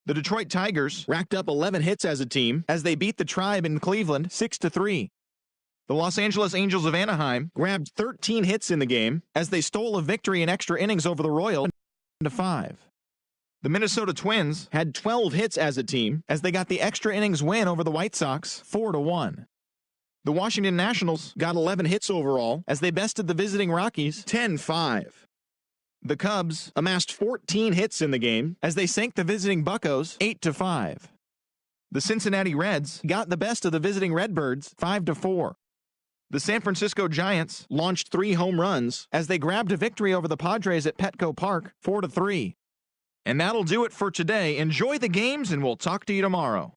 The Detroit Tigers racked up 11 hits as a team as they beat the Tribe in Cleveland 6-3. The Los Angeles Angels of Anaheim grabbed 13 hits in the game as they stole a victory in extra innings over the Royals 5. The Minnesota Twins had 12 hits as a team as they got the extra innings win over the White Sox 4-1. The Washington Nationals got 11 hits overall as they bested the visiting Rockies 10-5. The Cubs amassed 14 hits in the game as they sank the visiting Buccos 8-5. The Cincinnati Reds got the best of the visiting Redbirds 5-4. The San Francisco Giants launched 3 home runs as they grabbed a victory over the Padres at Petco Park 4-3. And that'll do it for today. Enjoy the games, and we'll talk to you tomorrow.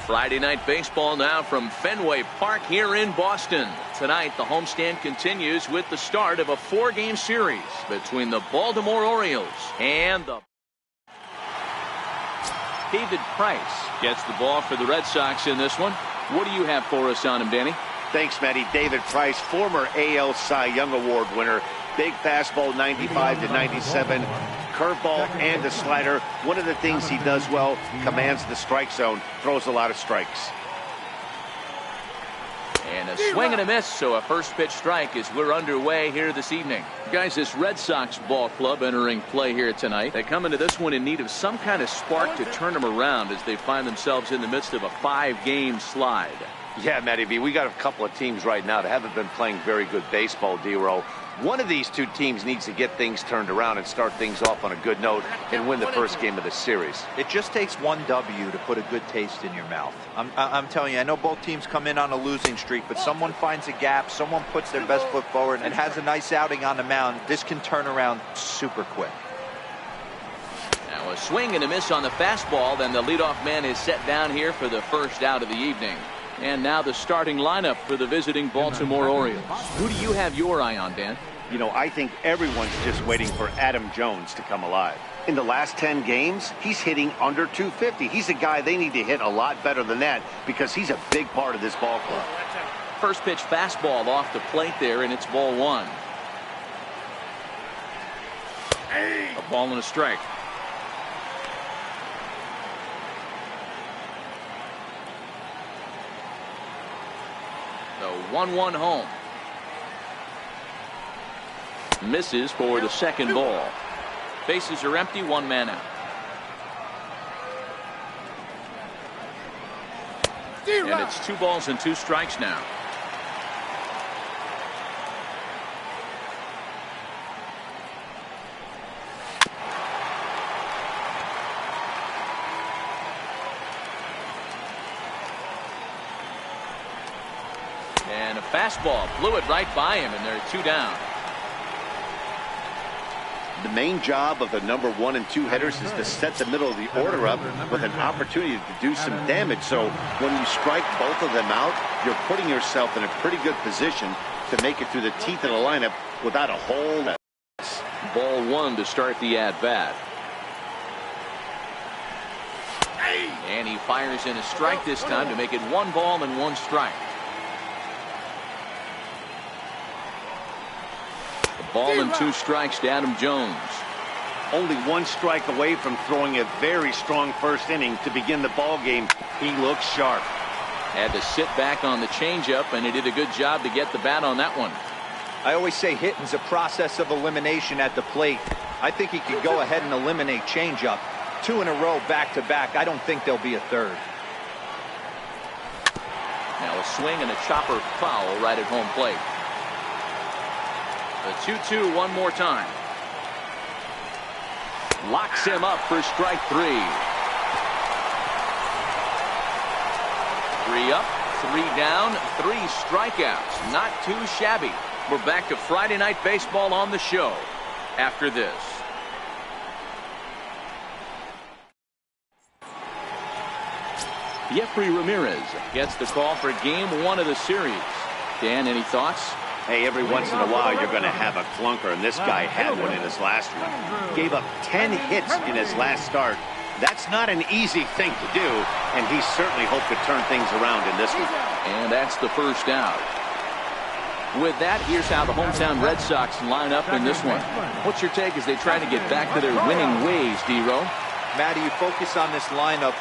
Friday Night Baseball now from Fenway Park here in Boston. Tonight, the homestand continues with the start of a 4-game series between the Baltimore Orioles and the... David Price gets the ball for the Red Sox in this one. What do you have for us on him, Danny? Thanks, Matty. David Price, former AL Cy Young Award winner. Big fastball, 95-97. Curveball and the slider. One of the things he does well, commands the strike zone, throws a lot of strikes. And a swing and a miss, so a first pitch strike as we're underway here this evening. Guys, this Red Sox ball club entering play here tonight. They come into this one in need of some kind of spark to turn them around as they find themselves in the midst of a 5-game slide. Yeah, Matty B, we got a couple of teams right now that haven't been playing very good baseball, D-Row. One of these two teams needs to get things turned around and start things off on a good note and win the first game of the series. It just takes one W to put a good taste in your mouth. I'm telling you, I know both teams come in on a losing streak, but someone finds a gap, someone puts their best foot forward and has a nice outing on the mound. This can turn around super quick. Now a swing and a miss on the fastball. Then the leadoff man is set down here for the first out of the evening. And now the starting lineup for the visiting Baltimore Orioles. Who do you have your eye on, Dan? You know, I think everyone's just waiting for Adam Jones to come alive. In the last 10 games, he's hitting under 250. He's a guy they need to hit a lot better than that because he's a big part of this ball club. First pitch fastball off the plate there, and it's ball 1. A ball and a strike. The 1-1 home. Misses for the second ball. Bases are empty, 1 man out. And it's 2 balls and 2 strikes now. And a fastball blew it right by him, and they're 2 down. The main job of the number 1 and 2 hitters is to set the middle of the order up with an opportunity to do some damage. So when you strike both of them out, you're putting yourself in a pretty good position to make it through the teeth of the lineup without a whole lot. Ball 1 to start the at-bat. And he fires in a strike this time to make it 1 ball and 1 strike. Ball and 2 strikes to Adam Jones. Only 1 strike away from throwing a very strong first inning to begin the ball game. He looks sharp. Had to sit back on the changeup, and he did a good job to get the bat on that one. I always say hitting's a process of elimination at the plate. I think he could go ahead and eliminate changeup. 2 in a row back to back. I don't think there'll be a third. Now a swing and a chopper foul right at home plate. The 2-2 one more time. Locks him up for strike 3. 3 up, 3 down, 3 strikeouts. Not too shabby. We're back to Friday Night Baseball on the show after this. Jeffrey Ramirez gets the call for game 1 of the series. Dan, any thoughts? Hey, every once in a while you're going to have a clunker, and this guy had one in his last one. Gave up 10 hits in his last start. That's not an easy thing to do, and he certainly hoped to turn things around in this one. And that's the first out. With that, here's how the hometown Red Sox line up in this one. What's your take as they try to get back to their winning ways, D-Row? Matty, you focus on this lineup,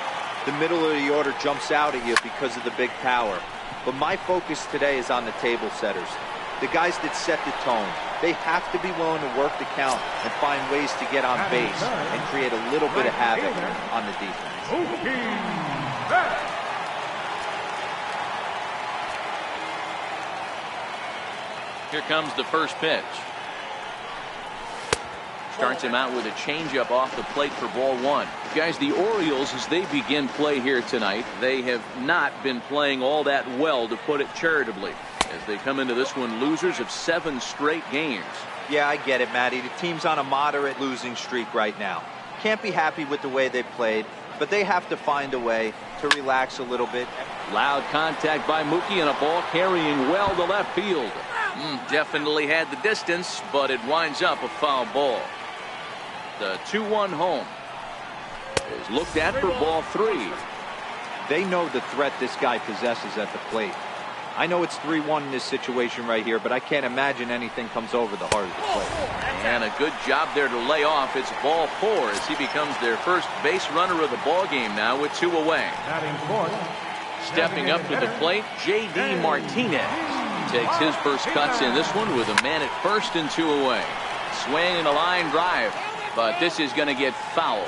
the middle of the order jumps out at you because of the big power. But my focus today is on the table setters. The guys that set the tone. They have to be willing to work the count and find ways to get on base and create a little bit of havoc on the defense. Here comes the first pitch. Starts him out with a changeup off the plate for ball 1. Guys, the Orioles, as they begin play here tonight, they have not been playing all that well, to put it charitably, as they come into this one losers of 7 straight games. Yeah, I get it, Matty. The team's on a moderate losing streak right now. Can't be happy with the way they played, but they have to find a way to relax a little bit. Loud contact by Mookie and a ball carrying well to left field. Definitely had the distance, but it winds up a foul ball. The 2-1 home is looked at for ball 3. They know the threat this guy possesses at the plate. I know it's 3-1 in this situation right here, but I can't imagine anything comes over the heart of the plate. And a good job there to lay off. It's ball 4 as he becomes their first base runner of the ball game now with 2 away. Stepping up to the plate, J.D. Martinez. He takes his first cuts in this one with a man at first and 2 away. Swing and a line drive, but this is going to get foul.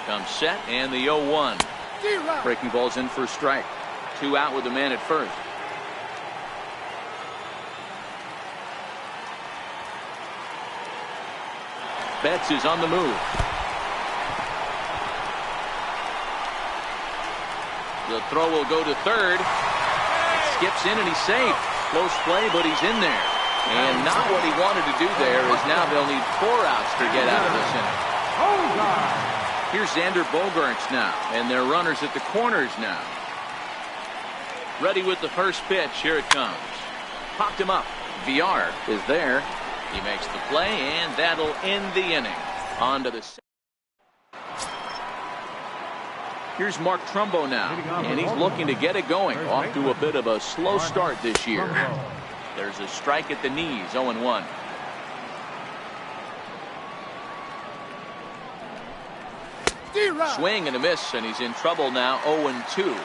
Comes set and the 0-1. Breaking ball's in for a strike. 2 out with the man at first. Betts is on the move. The throw will go to third. Skips in and he's safe. Close play, but he's in there. And not what he wanted to do there, is now they'll need 4 outs to get out of this inning. Here's Xander Bogaerts now, and their runners at the corners now. Ready with the first pitch. Here it comes. Popped him up. VR is there. He makes the play, and that'll end the inning. On to the second. Here's Mark Trumbo now, and he's looking to get it going. Off to a bit of a slow start this year. There's a strike at the knees, 0-1. Swing and a miss, and he's in trouble now, 0-2.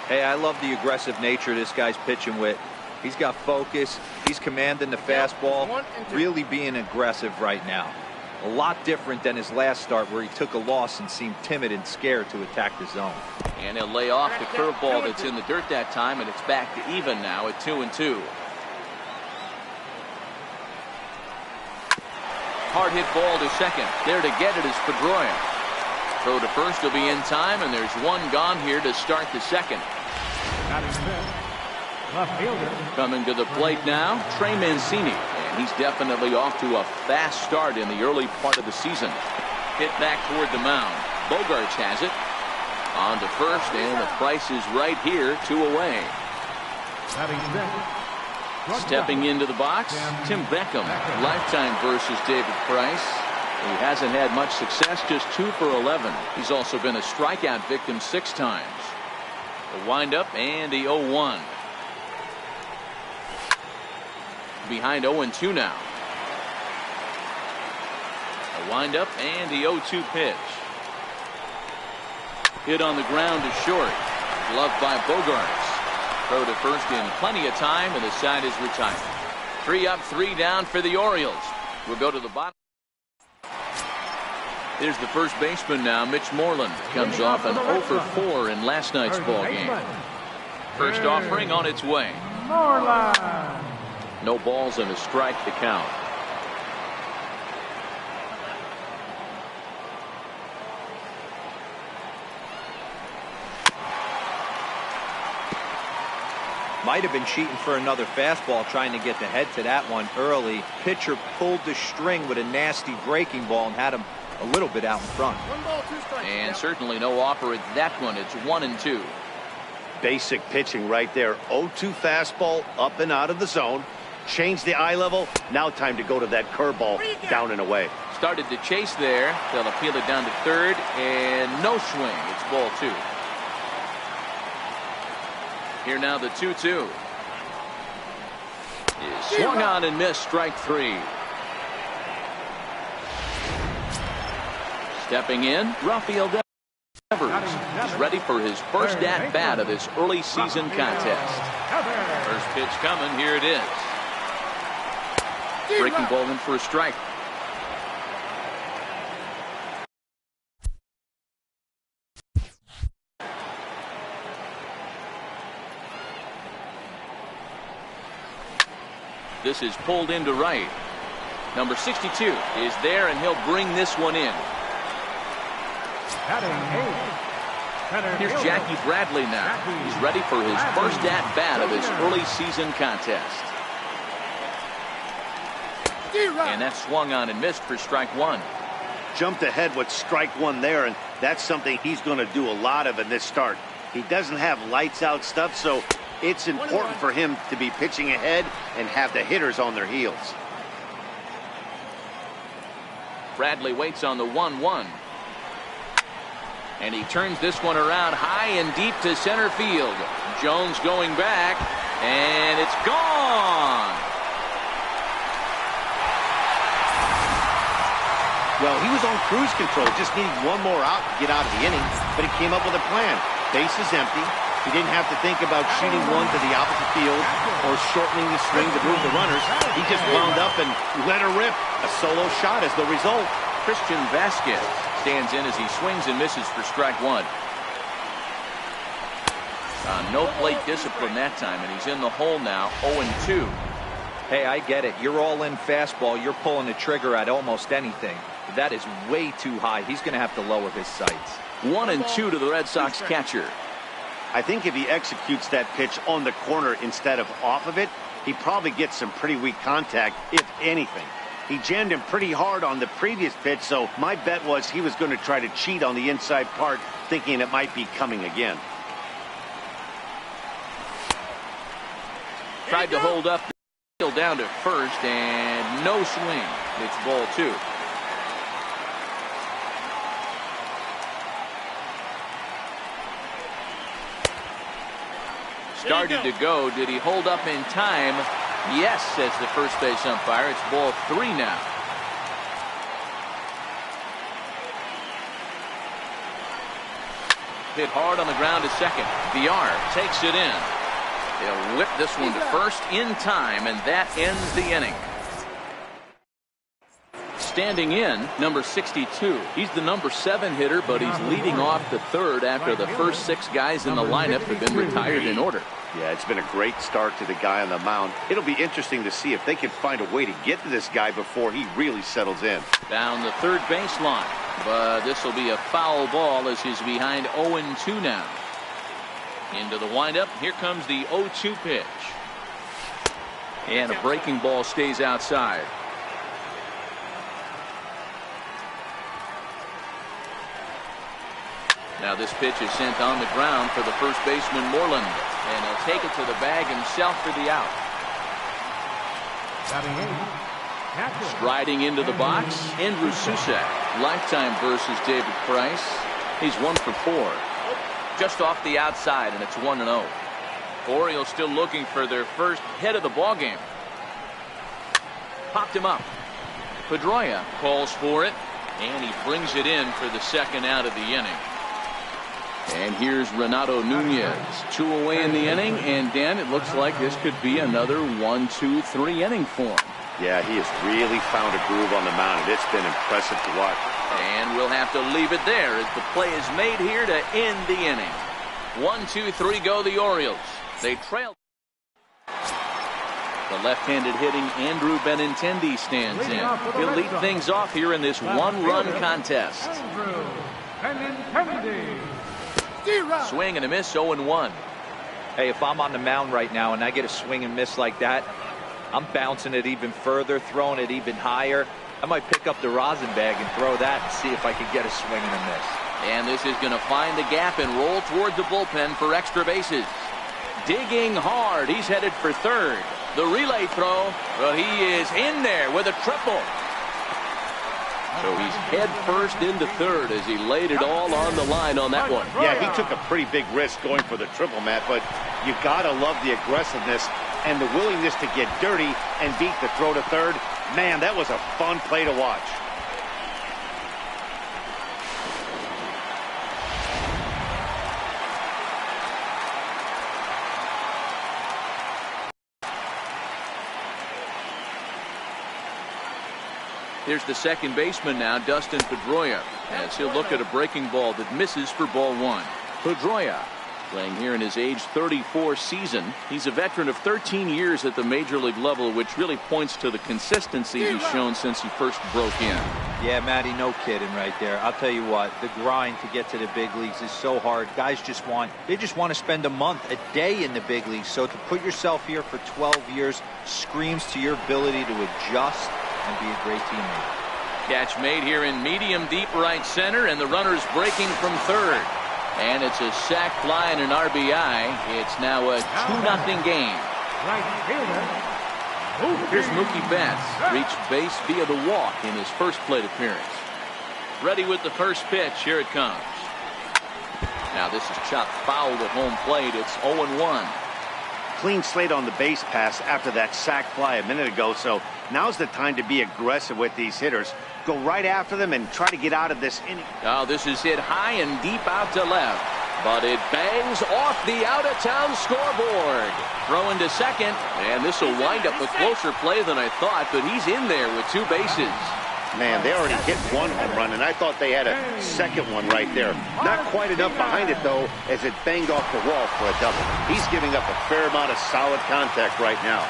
Hey, I love the aggressive nature this guy's pitching with. He's got focus. He's commanding the fastball. Really being aggressive right now. A lot different than his last start where he took a loss and seemed timid and scared to attack the zone. And he'll lay off the curveball that's in the dirt that time, and it's back to even now at 2-2. Hard hit ball to second. There to get it is Pedroia. Throw to first will be in time, and there's 1 gone here to start the second. Coming to the plate now, Trey Mancini. And he's definitely off to a fast start in the early part of the season. Hit back toward the mound. Bogaerts has it. On to first, and the price is right here, 2 away. Stepping into the box, Tim Beckham. Lifetime versus David Price. He hasn't had much success, just 2 for 11. He's also been a strikeout victim 6 times. The windup and the 0-1. Behind 0-2 now. The windup and the 0-2 pitch. Hit on the ground to short. Gloved by Bogaerts. Throw to first in plenty of time, and the side is retired. 3 up, 3 down for the Orioles. We'll go to the bottom. Here's the first baseman now, Mitch Moreland. Comes off an 0 for 4 in last night's ball game. First offering on its way. No balls and a strike to count. Might have been cheating for another fastball, trying to get the head to that one early. Pitcher pulled the string with a nasty breaking ball and had him a little bit out in front. And certainly no offer at that one. It's 1-2. Basic pitching right there. 0-2 fastball up and out of the zone. Change the eye level. Now time to go to that curveball down and away. Started to chase there. They'll appeal it down to third, and no swing. It's ball 2. Here now the 2-2. Is swung on and missed. Strike 3. Stepping in, Rafael Devers. He's ready for his first at bat of this early season contest. First pitch coming. Here it is. Breaking ball in for a strike. This is pulled into right. Number 62 is there, and he'll bring this one in. Here's Jackie Bradley now. He's ready for his first at-bat of this early season contest. And that swung on and missed for strike 1. Jumped ahead with strike 1 there, and that's something he's going to do a lot of in this start. He doesn't have lights out stuff, so it's important for him to be pitching ahead and have the hitters on their heels. Bradley waits on the 1-1. And he turns this one around high and deep to center field. Jones going back, and it's gone. Well, he was on cruise control, just needing one more out to get out of the inning, but he came up with a plan. Base is empty. He didn't have to think about shooting one to the opposite field or shortening the swing to move the runners. He just wound up and let her rip. A solo shot is the result. Christian Vasquez stands in as he swings and misses for strike 1. No plate discipline that time, and he's in the hole now, 0-2. Hey, I get it. You're all in fastball. You're pulling the trigger at almost anything. That is way too high. He's going to have to lower his sights. 1-2 to the Red Sox catcher. I think if he executes that pitch on the corner instead of off of it, he probably gets some pretty weak contact, if anything. He jammed him pretty hard on the previous pitch, so my bet was he was going to try to cheat on the inside part, thinking it might be coming again. Tried to hold up the field down to first, and no swing. It's ball 2. Started to go. Did he hold up in time? Yes, says the first base umpire. It's ball 3 now. Hit hard on the ground to second. VR takes it in. They'll whip this one to first in time, and that ends the inning. Standing in, number 62. He's the number 7 hitter, but he's leading off the third after the first 6 guys in the lineup have been retired in order. Yeah, it's been a great start to the guy on the mound. It'll be interesting to see if they can find a way to get to this guy before he really settles in. Down the third baseline, but this will be a foul ball as he's behind 0-2 now. Into the windup. Here comes the 0-2 pitch. And a breaking ball stays outside. Now this pitch is sent on the ground for the first baseman Moreland, and he'll take it to the bag himself for the out. Striding into the box, Andrew Susak. Lifetime versus David Price. He's 1 for 4. Just off the outside, and it's 1-0. Orioles still looking for their first hit of the ball game. Popped him up. Pedroia calls for it, and he brings it in for the second out of the inning. And here's Renato Nunez. 2 away in the inning, and Dan, it looks like this could be another 1-2-3 inning for him. Yeah, he has really found a groove on the mound, and it's been impressive to watch. And we'll have to leave it there as the play is made here to end the inning. 1, 2, 3 go the Orioles. They trail. The left-handed hitting Andrew Benintendi stands in. He'll lead things off here in this one-run contest. Swing and a miss, 0-1. Hey, if I'm on the mound right now and I get a swing and miss like that, I'm bouncing it even further, throwing it even higher. I might pick up the rosin bag and throw that and see if I can get a swing and a miss. And this is going to find the gap and roll toward the bullpen for extra bases. Digging hard, he's headed for third. The relay throw, well, he is in there with a triple. So he's head first into third as he laid it all on the line on that one. Yeah, he took a pretty big risk going for the triple, Matt, but you gotta love the aggressiveness and the willingness to get dirty and beat the throw to third. Man, that was a fun play to watch. Here's the second baseman now, Dustin Pedroia, as he'll look at a breaking ball that misses for ball one. Pedroia playing here in his age 34 season. He's a veteran of 13 years at the major league level, which really points to the consistency he's shown since he first broke in. Yeah, Matty, no kidding right there. I'll tell you what, the grind to get to the big leagues is so hard. Guys just want to spend a month, a day in the big leagues. So to put yourself here for 12 years screams to your ability to adjust and be a great teammate. Catch made here in medium deep right center, and the runner's breaking from third. And it's a sac fly and an RBI. It's now a 2-0 game. Here's Mookie Betts. Reached base via the walk in his first plate appearance. Ready with the first pitch. Here it comes. Now this is chopped foul at home plate. It's 0-1. Clean slate on the base pass after that sac fly a minute ago, so now's the time to be aggressive with these hitters. Go right after them and try to get out of this inning. Now this is hit high and deep out to left, but it bangs off the out-of-town scoreboard. Throw into second, and this will wind up a closer play than I thought, but he's in there with two bases. Man, they already hit one home run, and I thought they had a second one right there. Not quite enough behind it, though, as it banged off the wall for a double. He's giving up a fair amount of solid contact right now.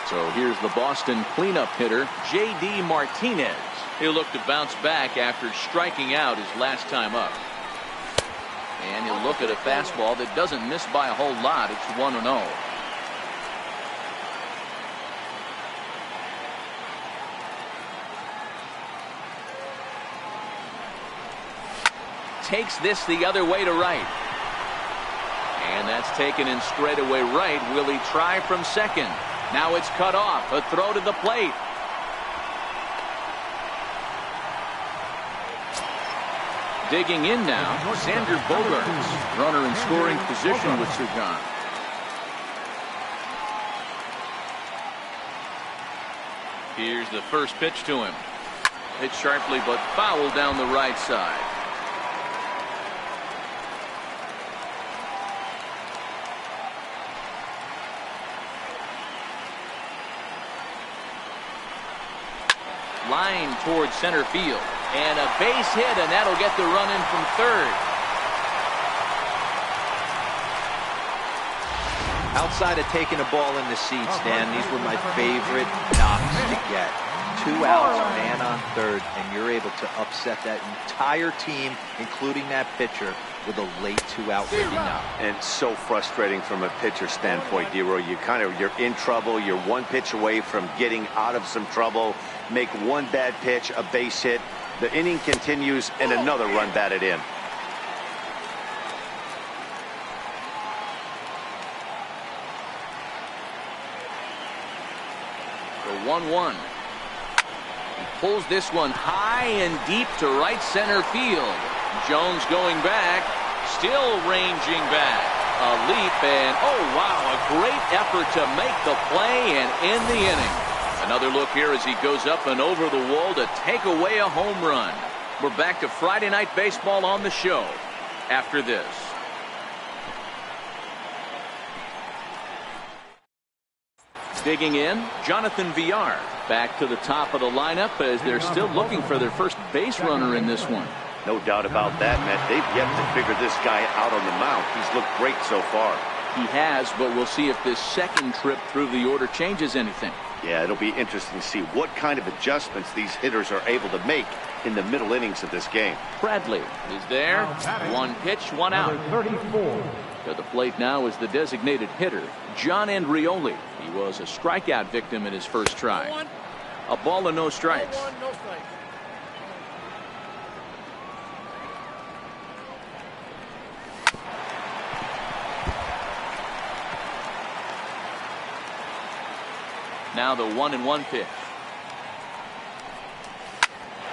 So here's the Boston cleanup hitter, J.D. Martinez. He'll look to bounce back after striking out his last time up. And he'll look at a fastball that doesn't miss by a whole lot. It's 1-0. Takes this the other way to right. And that's taken in straightaway right. Will he try from second? Now it's cut off. A throw to the plate. Digging in now, Xander Bogaerts. Runner in scoring position with Sagan. Here's the first pitch to him. Hit sharply but foul down the right side. Line towards center field, and a base hit, and that'll get the run in from third. Outside of taking a ball in the seats, Dan, these were my favorite knocks to get. 2 outs, man on third, and you're able to upset that entire team, including that pitcher, with a late 2-out ribby knock. And so frustrating from a pitcher standpoint, D-Roy. You're in trouble. You're one pitch away from getting out of some trouble. Make one bad pitch, a base hit. The inning continues, and another run batted in. The 1-1. He pulls this one high and deep to right center field. Jones going back, still ranging back. A leap, and oh wow, a great effort to make the play and end the inning. Another look here as he goes up and over the wall to take away a home run. We're back to Friday Night Baseball on the show after this. Digging in, Jonathan Villar. Back to the top of the lineup as they're still looking for their first base runner in this one. No doubt about that, Matt. They've yet to figure this guy out on the mound. He's looked great so far. He has, but we'll see if this second trip through the order changes anything. Yeah, it'll be interesting to see what kind of adjustments these hitters are able to make in the middle innings of this game. Bradley is there. One pitch, one out. 34. To the plate now is the designated hitter, John Andrioli. He was a strikeout victim in his first try. A ball and no strikes. Now the 1-1 pitch.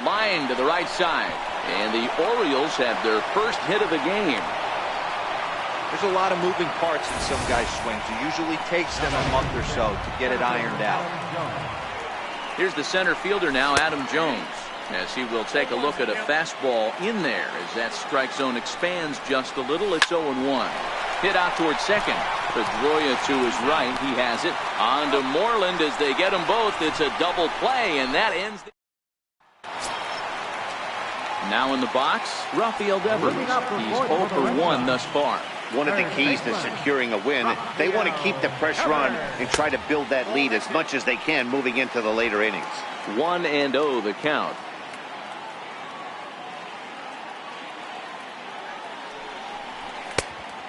Line to the right side. And the Orioles have their first hit of the game. There's a lot of moving parts in some guys' swings. It usually takes them a month or so to get it ironed out. Here's the center fielder now, Adam Jones, as he will take a look at a fastball in there as that strike zone expands just a little. It's 0-1. Hit out towards second. Pedroia to his right. He has it. On to Moreland as they get them both. It's a double play, and that ends. Now in the box, Rafael Devers. He's 0 for 1 thus far. One of the keys to securing a win, they want to keep the pressure on and try to build that lead as much as they can moving into the later innings. 1-0 the count.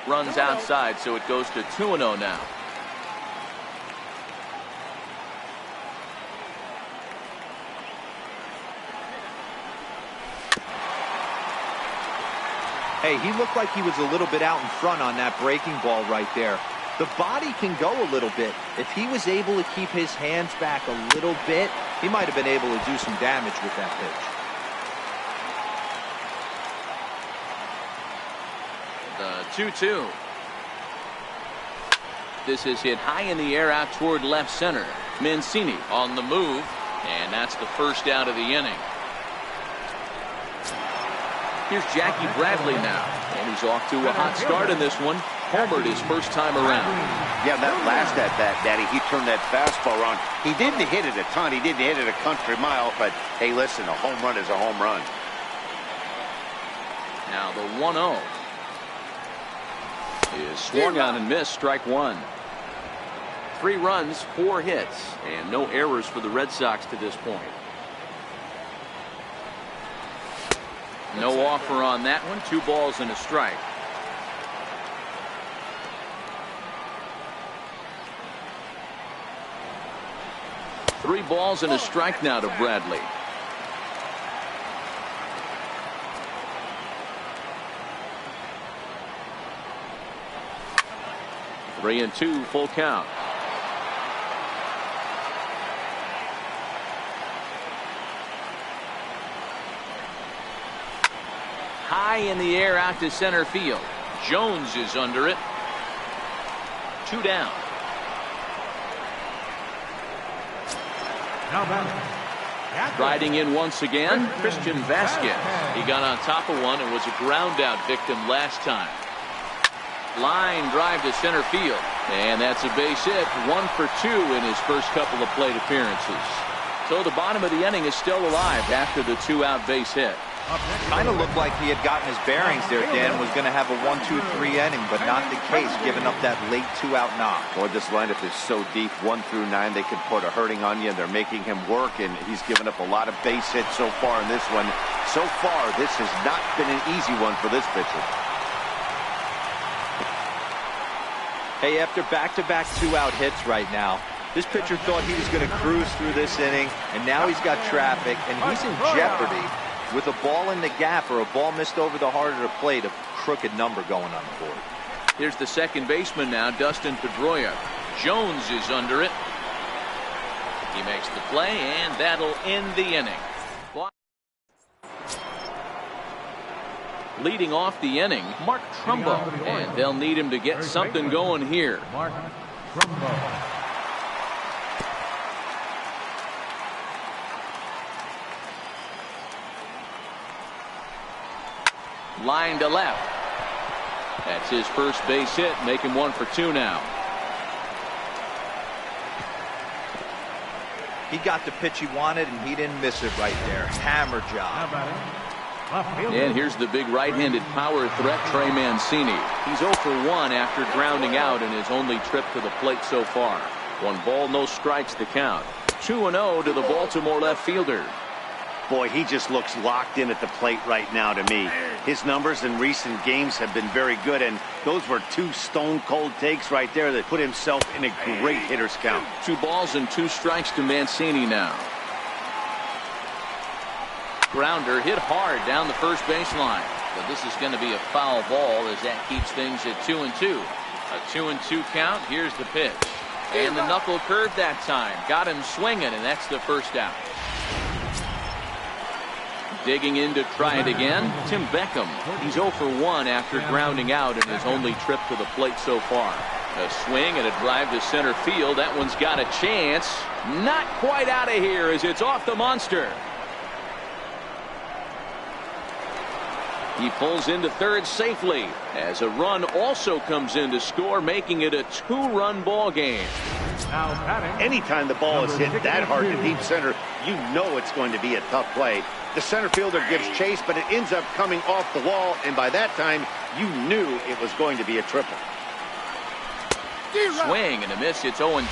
Runs outside, so it goes to 2-0 now. Hey, he looked like he was a little bit out in front on that breaking ball right there. The body can go a little bit. If he was able to keep his hands back a little bit, he might have been able to do some damage with that pitch. The 2-2. This is hit high in the air out toward left center. Mancini on the move, and that's the first out of the inning. Here's Jackie Bradley now, and he's off to a hot start in this one. Homered his first time around. Yeah, that last at bat, Daddy, he turned that fastball around. He didn't hit it a ton. He didn't hit it a country mile, but hey, listen, a home run is a home run. Now the 1-0 is swung on and missed, strike one. 3 runs, 4 hits, and no errors for the Red Sox to this point. No offer on that one. 2 balls and a strike. Three balls and a strike now to Bradley. Three and 2, full count. High in the air out to center field. Jones is under it. 2 down. Riding in once again, Christian Vasquez. He got on top of one and was a ground out victim last time. Line drive to center field, and that's a base hit. 1 for 2 in his first couple of plate appearances. So the bottom of the inning is still alive after the 2-out base hit. Kind of looked like he had gotten his bearings there, Dan. Was going to have a 1-2-3 inning, but not the case, giving up that late 2-out knock. Boy, this lineup is so deep, 1 through 9. They could put a hurting on you, and they're making him work, and he's given up a lot of base hits so far in this one. So far, this has not been an easy one for this pitcher. Hey, after back-to-back 2-out hits right now, this pitcher thought he was going to cruise through this inning, and now he's got traffic, and he's in jeopardy with a ball in the gap or a ball missed over the heart of the plate, a crooked number going on the board. Here's the second baseman now, Dustin Pedroia. Jones is under it. He makes the play, and that'll end the inning. Leading off the inning, Mark Trumbo, and they'll need him to get something going here. Mark Trumbo. Line to left. That's his first base hit, make him 1 for 2 now. He got the pitch he wanted, and he didn't miss it right there. Hammer job. And here's the big right-handed power threat, Trey Mancini. He's 0 for 1 after grounding out in his only trip to the plate so far. 1 ball, no strikes to count. 2-0 to the Baltimore left fielder. Boy, he just looks locked in at the plate right now to me. His numbers in recent games have been very good, and those were 2 stone-cold takes right there that put himself in a great hitter's count. 2 balls and 2 strikes to Mancini now. Grounder hit hard down the first baseline, but this is going to be a foul ball as that keeps things at 2-2. A 2-2 count. Here's the pitch, and the knuckle curve that time got him swinging, and that's the first out. Digging in to try it again, Tim Beckham. He's 0 for 1 after grounding out in his only trip to the plate so far. A swing and a drive to center field. That one's got a chance. Not quite out of here as it's off the monster. He pulls into third safely as a run also comes in to score, making it a 2-run ball game. Anytime the ball is hit that hard to deep center, you know it's going to be a tough play. The center fielder gives chase, but it ends up coming off the wall, and by that time, you knew it was going to be a triple. Swing and a miss. It's 0-2.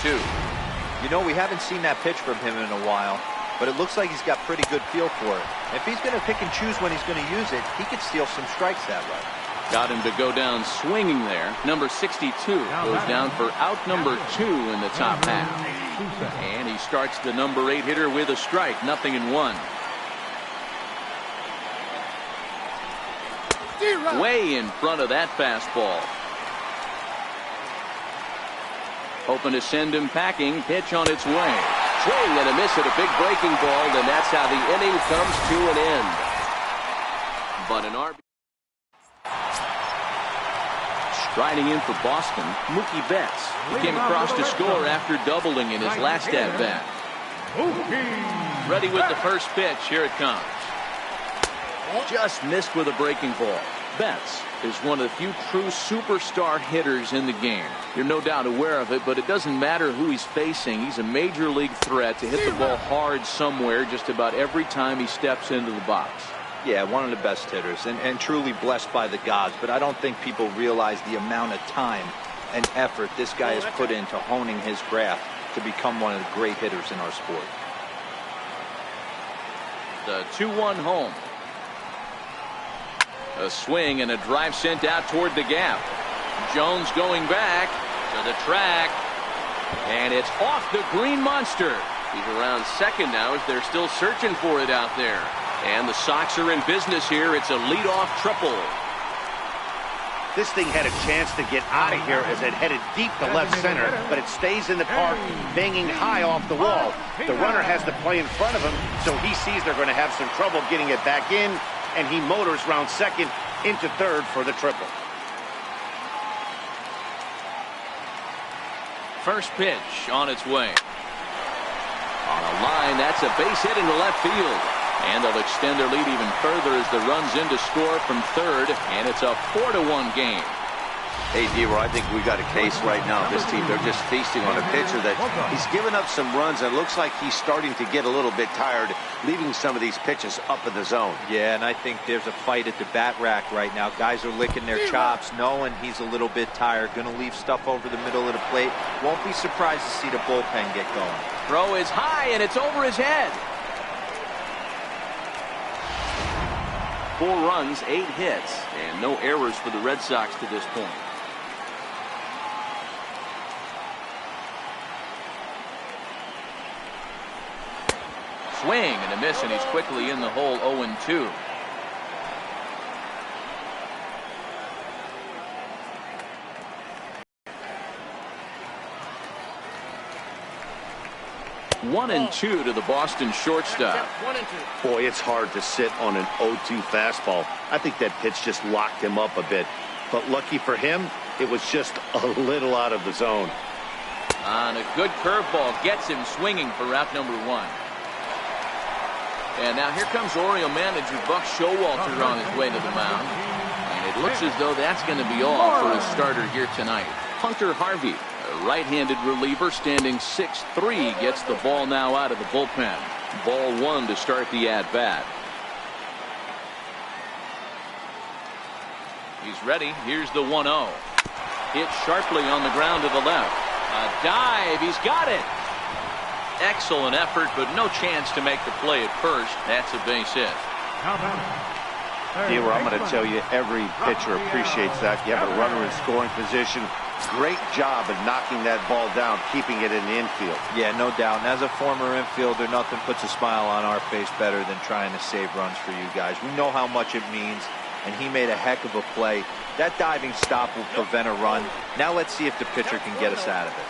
You know, we haven't seen that pitch from him in a while, but it looks like he's got pretty good feel for it. If he's going to pick and choose when he's going to use it, he could steal some strikes that way. Got him to go down swinging there. Number 62 goes down for out number 2 in the top half. And he starts the number 8 hitter with a strike. 0-1. Way in front of that fastball. Hoping to send him packing. Pitch on its way. Swing and a miss at a big breaking ball, and that's how the inning comes to an end. But an RB. Striding in for Boston, Mookie Betts. He came across to score after doubling in his last at-bat. Ready with the first pitch. Here it comes. Just missed with a breaking ball. Betts is one of the few true superstar hitters in the game. You're no doubt aware of it, but it doesn't matter who he's facing. He's a major league threat to hit the ball hard somewhere just about every time he steps into the box. Yeah, one of the best hitters and truly blessed by the gods, but I don't think people realize the amount of time and effort this guy has put into honing his craft to become one of the great hitters in our sport. The 2-1 home. A swing and a drive sent out toward the gap. Jones going back to the track, and it's off the green monster. He's around second now as they're still searching for it out there. And the Sox are in business here. It's a leadoff triple. This thing had a chance to get out of here as it headed deep to left center, but it stays in the park, banging high off the wall. The runner has to play in front of him, so he sees they're going to have some trouble getting it back in, and he motors round second into third for the triple. First pitch on its way. On a line, that's a base hit into left field. And they'll extend their lead even further as the run's in to score from third, and it's a 4-1 game. Hey, D-Roy, I think we got a case right now. This team, they're just feasting on a pitcher that he's given up some runs, and it looks like he's starting to get a little bit tired, leaving some of these pitches up in the zone. Yeah, and I think there's a fight at the bat rack right now. Guys are licking their chops, knowing he's a little bit tired, going to leave stuff over the middle of the plate. Won't be surprised to see the bullpen get going. Throw is high, and it's over his head. 4 runs, 8 hits, and no errors for the Red Sox to this point. Swing and a miss, and he's quickly in the hole. 0-2. One and 2 to the Boston shortstop. Boy, it's hard to sit on an 0-2 fastball. I think that pitch just locked him up a bit. But lucky for him, it was just a little out of the zone. On a good curveball, gets him swinging for route number 1. And now here comes Oriole manager Buck Showalter on his way to the mound. And it looks as though that's going to be all for his starter here tonight. Hunter Harvey, a right-handed reliever standing 6'3" gets the ball now out of the bullpen. Ball one to start the at-bat. He's ready. Here's the 1-0. Hit sharply on the ground to the left. A dive. He's got it. Excellent effort, but no chance to make the play at first. That's a base hit. Dealer, I'm going to tell you, every pitcher appreciates that. You have a runner in scoring position. Great job of knocking that ball down, keeping it in the infield. Yeah, no doubt. And as a former infielder, nothing puts a smile on our face better than trying to save runs for you guys. We know how much it means, and he made a heck of a play. That diving stop will prevent a run. Now let's see if the pitcher can get us out of it.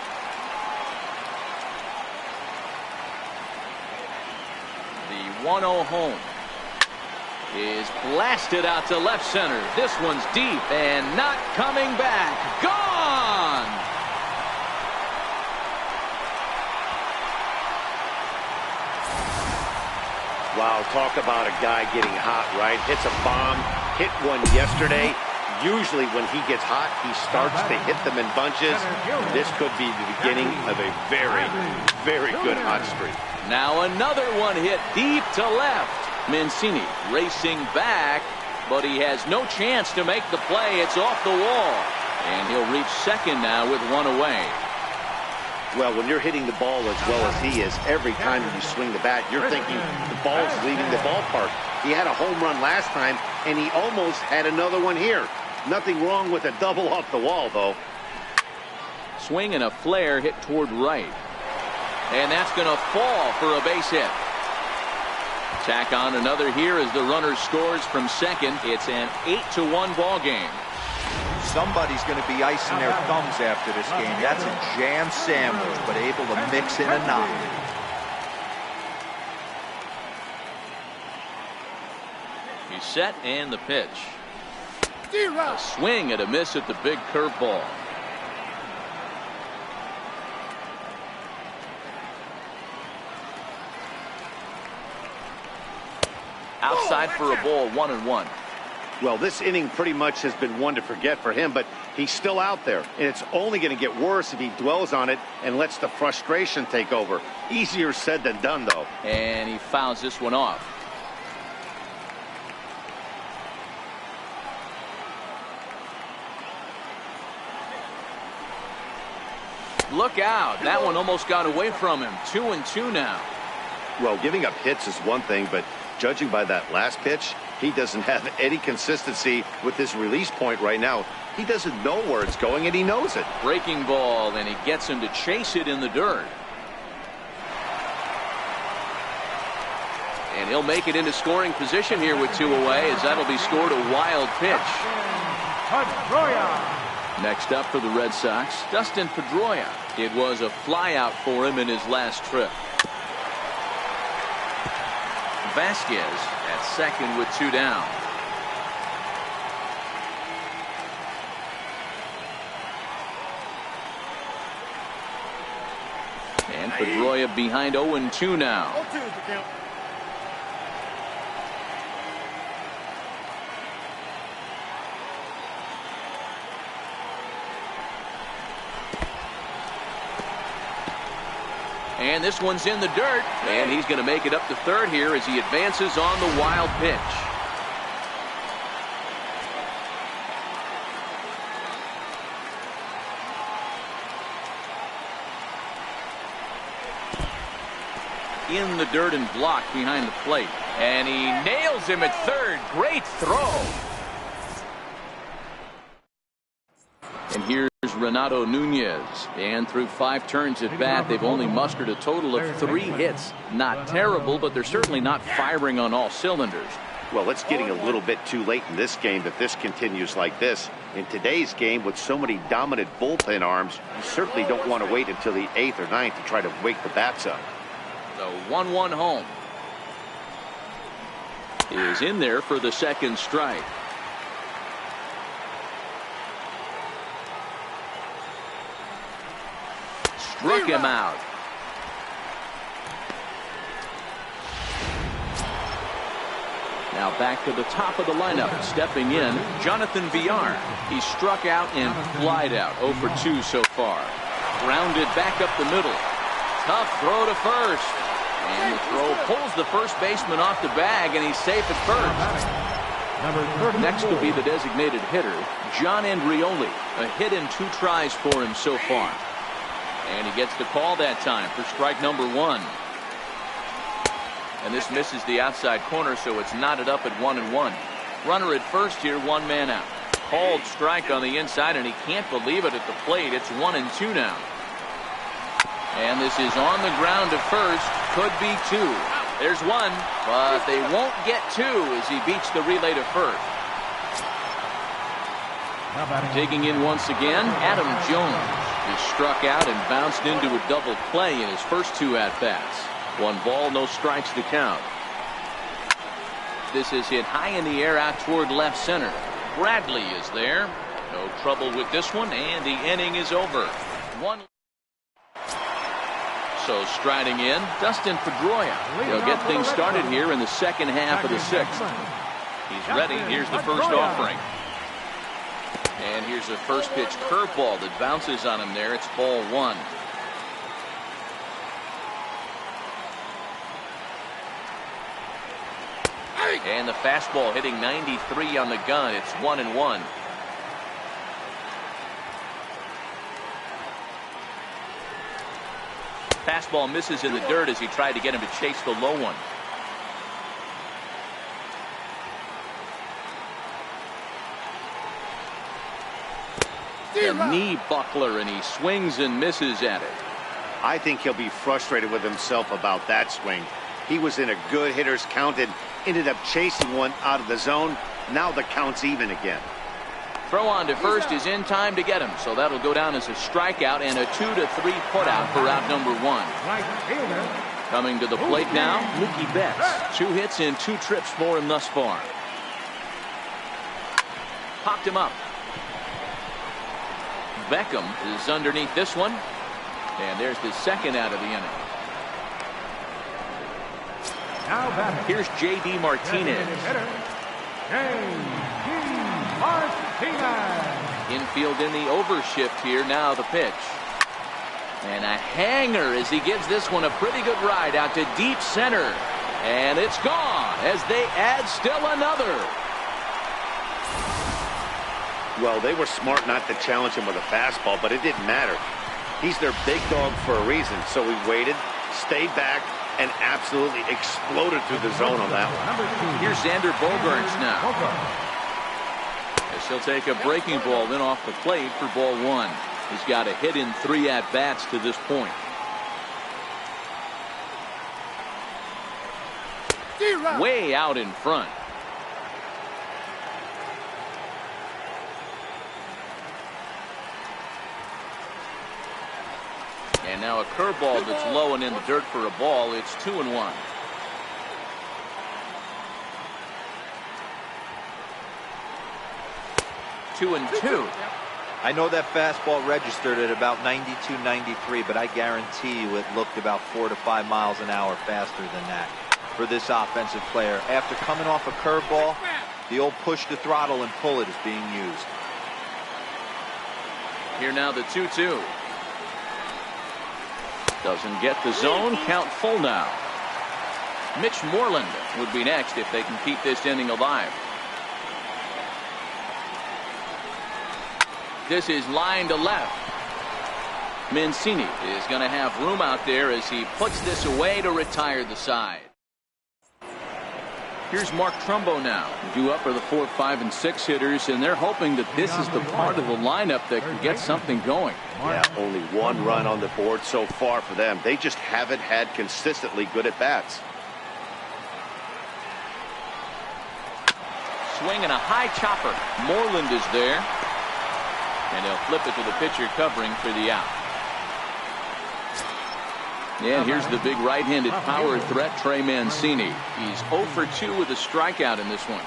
The 1-0 home is blasted out to left center. This one's deep and not coming back. Gone! Wow, talk about a guy getting hot, right? Hits a bomb, hit one yesterday. Usually when he gets hot, he starts to hit them in bunches. This could be the beginning of a very, very good hot streak. Now another one hit deep to left. Mancini racing back, but he has no chance to make the play. It's off the wall, and he'll reach second now with one away. Well, when you're hitting the ball as well as he is, every time you swing the bat, you're thinking the ball's leaving the ballpark. He had a home run last time, and he almost had another one here. Nothing wrong with a double off the wall, though. Swing and a flare hit toward right, and that's going to fall for a base hit. Tack on another here as the runner scores from second. It's an 8-1 ball game. Somebody's going to be icing their thumbs after this game. That's a jam sandwich, but able to mix in a knock. He's set and the pitch. A swing and a miss at the big curveball. Outside for a ball, 1-1. Well, this inning pretty much has been one to forget for him, but he's still out there, and it's only going to get worse if he dwells on it and lets the frustration take over. Easier said than done, though. And he fouls this one off. Look out. That one almost got away from him. 2-2 now. Well, giving up hits is one thing, but judging by that last pitch, he doesn't have any consistency with this release point right now. He doesn't know where it's going, and he knows it. Breaking ball, and he gets him to chase it in the dirt. And he'll make it into scoring position here with 2 away, as that'll be scored a wild pitch. Next up for the Red Sox, Dustin Pedroia. It was a flyout for him in his last trip. Vasquez at second with 2 down. And Pedroia behind 0-2 now. And this one's in the dirt, and he's going to make it up to third here as he advances on the wild pitch. In the dirt and blocked behind the plate, and he nails him at third. Great throw. And here's Renato Nunez, and through 5 turns at bat, they've only mustered a total of 3 hits. Not terrible, but they're certainly not firing on all cylinders. Well, it's getting a little bit too late in this game if this continues like this. In today's game, with so many dominant bullpen arms, you certainly don't want to wait until the 8th or 9th to try to wake the bats up. The 1-1 home is in there for the second strike. Struck him out. Now back to the top of the lineup. Stepping in, Jonathan Villar. He struck out and flied out. 0 for 2 so far. Grounded back up the middle. Tough throw to first. And the throw pulls the first baseman off the bag, and he's safe at first. Next will be the designated hitter, John Andrioli. A hit and 2 tries for him so far. And he gets the call that time for strike number 1. And this misses the outside corner, so it's knotted up at 1-1. Runner at first here, 1 man out. Called strike on the inside, and he can't believe it at the plate. It's 1-2 now. And this is on the ground to first. Could be 2. There's 1, but they won't get 2 as he beats the relay to first. Digging in once again, Adam Jones is struck out and bounced into a double play in his first 2 at-bats. 1 ball, no strikes to count. This is hit high in the air out toward left center. Bradley is there. No trouble with this one, and the inning is over. 1. So striding in, Dustin Pedroia. He'll get things started here in the second half of the 6th. He's ready. Here's the first offering. And here's a first pitch curveball that bounces on him there. It's ball 1. And the fastball hitting 93 on the gun. It's 1-1. Fastball misses in the dirt as he tried to get him to chase the low one. A knee buckler, and he swings and misses at it. I think he'll be frustrated with himself about that swing. He was in a good hitter's count and ended up chasing one out of the zone. Now the count's even again. Throw on to first is in time to get him, so that'll go down as a strikeout and a 2-3 putout for out number 1. Coming to the plate now, Mookie Betts. 2 hits and 2 trips for him thus far. Popped him up. Beckham is underneath this one, and there's the second out of the inning. Here's J.D. Martinez. Infield in the overshift here. Now the pitch. And a hanger as he gives this one a pretty good ride out to deep center. And it's gone as they add still another. Well, they were smart not to challenge him with a fastball, but it didn't matter. He's their big dog for a reason. So he waited, stayed back, and absolutely exploded through the zone on that one. Here's Xander Bogaerts now. As he'll take a breaking ball then off the plate for ball 1. He's got a hit in 3 at-bats to this point. Way out in front. And now a curveball that's low and in the dirt for a ball. It's 2-1. Two and 2. I know that fastball registered at about 92, 93, but I guarantee you it looked about 4 to 5 miles an hour faster than that for this offensive player. After coming off a curveball, the old push the throttle and pull it is being used. Here now the 2-2. Doesn't get the zone. Count full now. Mitch Moreland would be next if they can keep this inning alive. This is line to left. Mancini is going to have room out there as he puts this away to retire the side. Here's Mark Trumbo now. Due up for the 4, 5, and 6 hitters, and they're hoping that this is the part of the lineup that can get something going. Yeah, only 1 run on the board so far for them. They just haven't had consistently good at bats. Swing and a high chopper. Moreland is there. And they'll flip it to the pitcher covering for the out. And here's the big right-handed power threat, Trey Mancini. He's 0 for 2 with a strikeout in this one.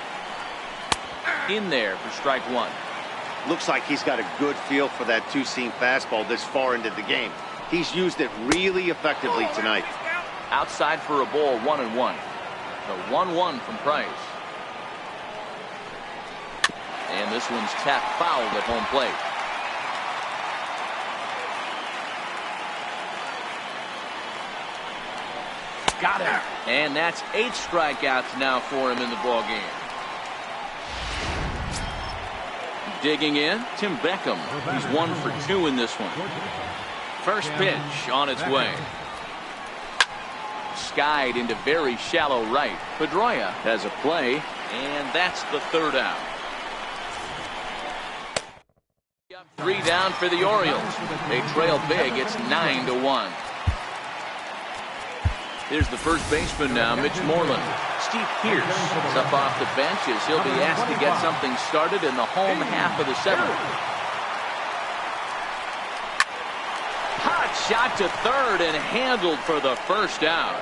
In there for strike 1. Looks like he's got a good feel for that 2-seam fastball this far into the game. He's used it really effectively tonight. Outside for a ball, 1-1. The 1-1 from Price. And this one's tapped foul at home plate. Got it. And that's 8 strikeouts now for him in the ballgame. Digging in, Tim Beckham. He's 1 for 2 in this one. First pitch on its way. Skied into very shallow right. Pedroia has a play, and that's the 3rd out. 3 down for the Orioles. They trail big. It's 9-1. Here's the first baseman now, Mitch Moreland. Steve Pearce is up off the bench as he'll be asked to get something started in the home half of the 7th. Hot shot to 3rd and handled for the 1st out.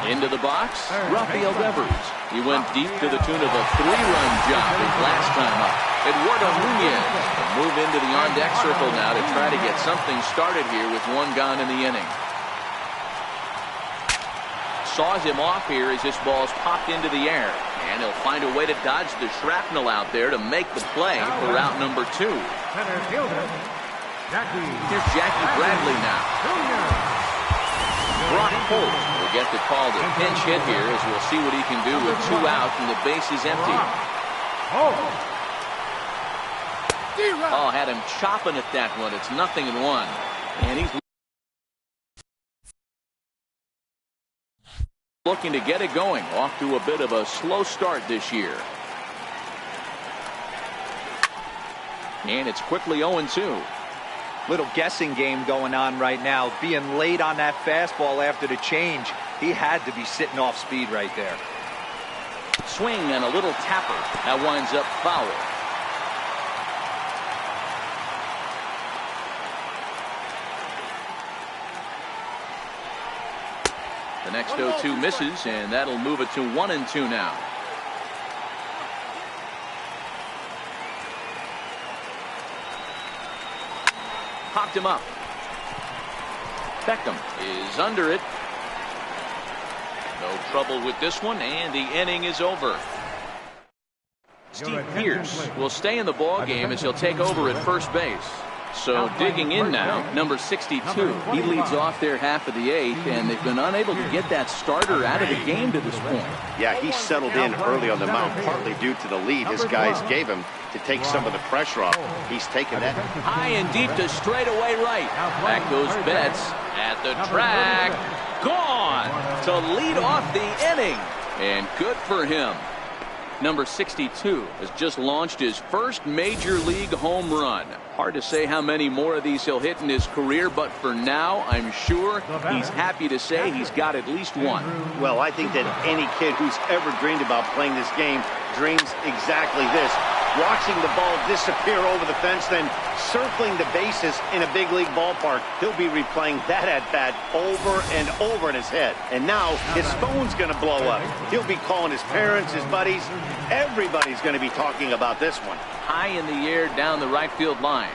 Into the box, Rafael Devers. He went deep to the tune of a 3-run job his last time up. Eduardo Nunez will move into the on-deck circle now to try to get something started here with 1 gone in the inning. Saws him off here as this ball's popped into the air. And he'll find a way to dodge the shrapnel out there to make the play for out number 2. Here's Jackie Bradley now. Brock Holt will get the call to pinch hit here as we'll see what he can do with 2 out and the base is empty. Oh, had him chopping at that one. It's 0-1. And he's looking to get it going. Off to a bit of a slow start this year. And it's quickly 0-2. Little guessing game going on right now. Being late on that fastball after the change. He had to be sitting off speed right there. Swing and a little tapper. That winds up foul. The next 0-2 misses, and that'll move it to 1-2 now. Popped him up. Beckham is under it. No trouble with this one, and the inning is over. Steve Pearce will stay in the ball game as he'll take over at first base. So digging in now, number 62. He leads off their half of the 8th, and they've been unable to get that starter out of the game to this point. Yeah, he settled in early on the mound, partly due to the lead his guys gave him to take some of the pressure off. He's taken that. High and deep to straightaway right. Back goes Betts at the track. Gone to lead off the inning. And good for him. Number 62 has just launched his first major league home run. Hard to say how many more of these he'll hit in his career, but for now, I'm sure he's happy to say he's got at least 1. Well, I think that any kid who's ever dreamed about playing this game dreams exactly this. Watching the ball disappear over the fence, then circling the bases in a big league ballpark. He'll be replaying that at-bat over and over in his head. And now his phone's going to blow up. He'll be calling his parents, his buddies. Everybody's going to be talking about this one. High in the air down the right field line.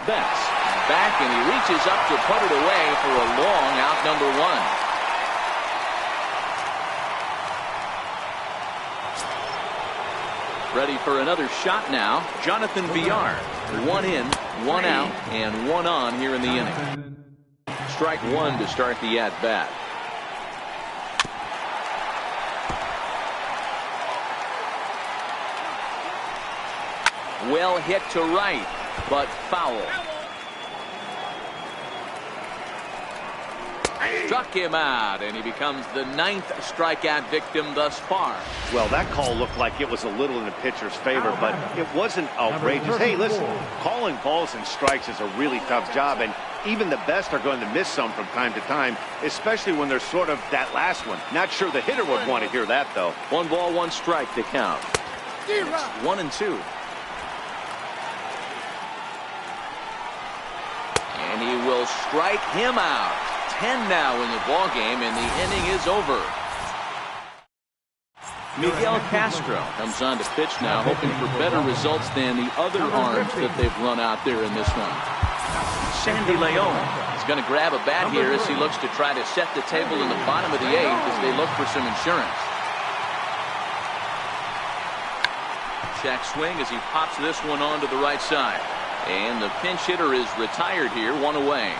Betts back, and he reaches up to put it away for a long out number 1. Ready for another shot now. Jonathan Villar. 1 in, 1 out, and 1 on here in the inning. Strike 1 to start the at-bat. Well hit to right, but foul. Struck him out, and he becomes the 9th strikeout victim thus far. Well, that call looked like it was a little in the pitcher's favor, but it wasn't outrageous. Hey, listen, calling balls and strikes is a really tough job, and even the best are going to miss some from time to time, especially when they're sort of that last one. Not sure the hitter would want to hear that, though. 1 ball, 1 strike to count. It's 1-2. And he will strike him out. 10 now in the ball game, and the inning is over. Miguel Castro comes on to pitch now, hoping for better results than the other arms that they've run out there in this one. Sandy Leon is going to grab a bat here as he looks to try to set the table in the bottom of the 8th as they look for some insurance. Check swing as he pops this one onto the right side. And the pinch hitter is retired here, 1 away.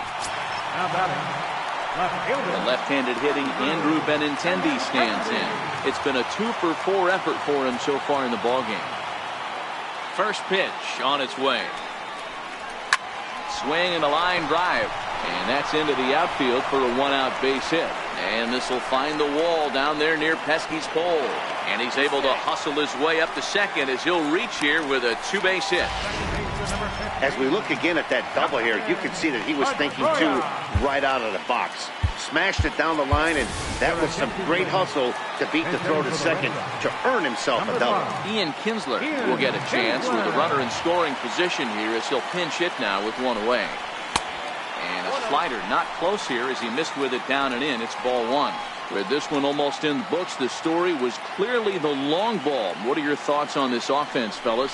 The left-handed hitting Andrew Benintendi stands in. It's been a 2-for-4 effort for him so far in the ballgame. First pitch on its way. Swing and a line drive. And that's into the outfield for a 1-out base hit. And this will find the wall down there near Pesky's pole. And he's able to hustle his way up to second as he'll reach here with a 2-base hit. As we look again at that double here, you can see that he was thinking too right out of the box. Smashed it down the line, and that was some great hustle to beat the throw to second to earn himself a double. Ian Kinsler will get a chance with a runner in scoring position here as he'll pinch hit now with one away. And a slider not close here as he missed with it down and in. It's ball one. With this one almost in the books, the story was clearly the long ball. What are your thoughts on this offense, fellas?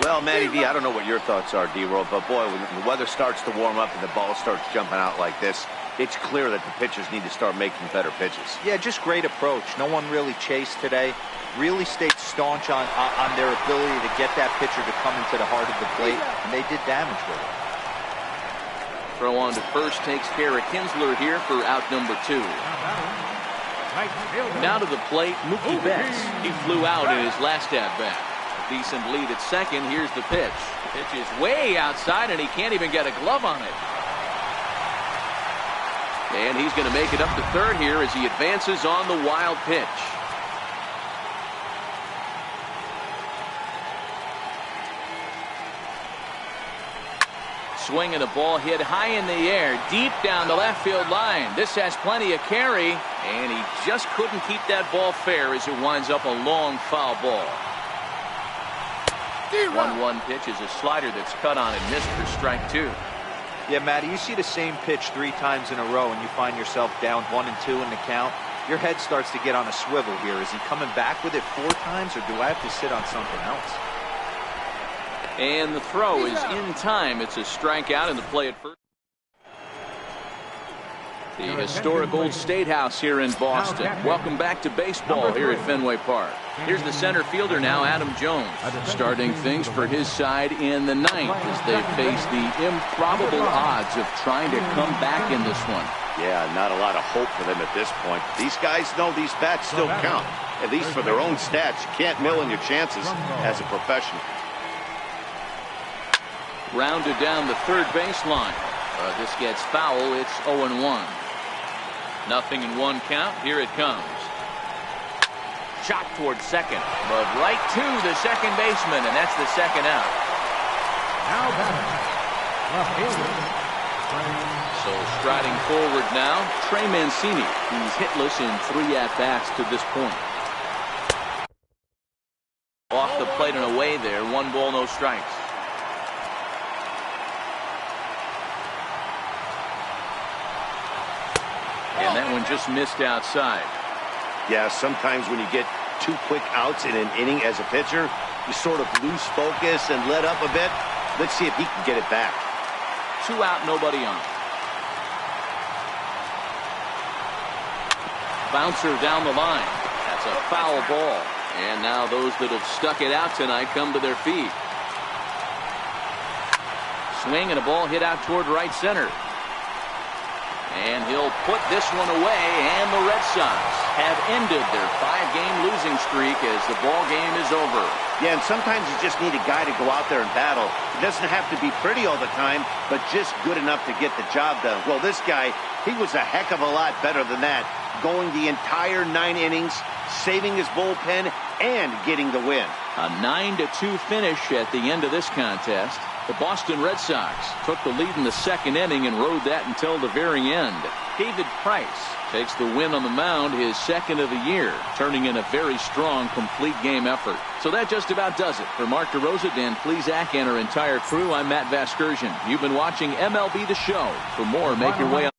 Well, Matty V, I don't know what your thoughts are, D-Roll, but boy, when the weather starts to warm up and the ball starts jumping out like this, it's clear that the pitchers need to start making better pitches. Yeah, just great approach. No one really chased today. Really stayed staunch on their ability to get that pitcher to come into the heart of the plate, and they did damage with it. Throw on to first takes care of Kinsler here for out number 2. Now to the plate, Mookie Betts. He flew out in his last at-bat. Decent lead at second. Here's the pitch. The pitch is way outside, and he can't even get a glove on it. And he's going to make it up to third here as he advances on the wild pitch. Swing and a ball hit high in the air, deep down the left field line. This has plenty of carry, and he just couldn't keep that ball fair as it winds up a long foul ball. 1-1 pitch is a slider that's cut on and missed for strike 2. Yeah, Matty, you see the same pitch 3 times in a row and you find yourself down 1 and 2 in the count. Your head starts to get on a swivel here. Is he coming back with it 4 times, or do I have to sit on something else? And the throw is in time. It's a strikeout in the play at first. The historic old State House here in Boston. Welcome back to baseball here at Fenway Park. Here's the center fielder now, Adam Jones, starting things for his side in the 9th as they face the improbable odds of trying to come back in this one. Yeah, not a lot of hope for them at this point. These guys know these bats still count, at least for their own stats. You can't mill in your chances as a professional. Rounded down the third baseline. This gets foul. It's 0-1. Nothing in 1 count. Here it comes. Shot towards second, but right to the second baseman, and that's the second out. Now batting, left fielder, So striding forward now, Trey Mancini. He's hitless in 3 at-bats to this point. Off the plate and away there. 1 ball, no strikes. And that one just missed outside. Yeah, sometimes when you get 2 quick outs in an inning as a pitcher, you sort of lose focus and let up a bit. Let's see if he can get it back. 2 out, nobody on. Bouncer down the line. That's a foul ball. And now those that have stuck it out tonight come to their feet. Swing and a ball hit out toward right center. And he'll put this one away, and the Red Sox have ended their 5-game losing streak as the ball game is over. Yeah, and sometimes you just need a guy to go out there and battle. It doesn't have to be pretty all the time, but just good enough to get the job done. Well, this guy, he was a heck of a lot better than that, going the entire 9 innings, saving his bullpen, and getting the win. A 9-2 finish at the end of this contest. The Boston Red Sox took the lead in the 2nd inning and rode that until the very end. David Price takes the win on the mound, his 2nd of the year, turning in a very strong complete game effort. So that just about does it. For Mark DeRosa, Dan Plesac, and our entire crew, I'm Matt Vasgersian. You've been watching MLB The Show. For more, make your way on.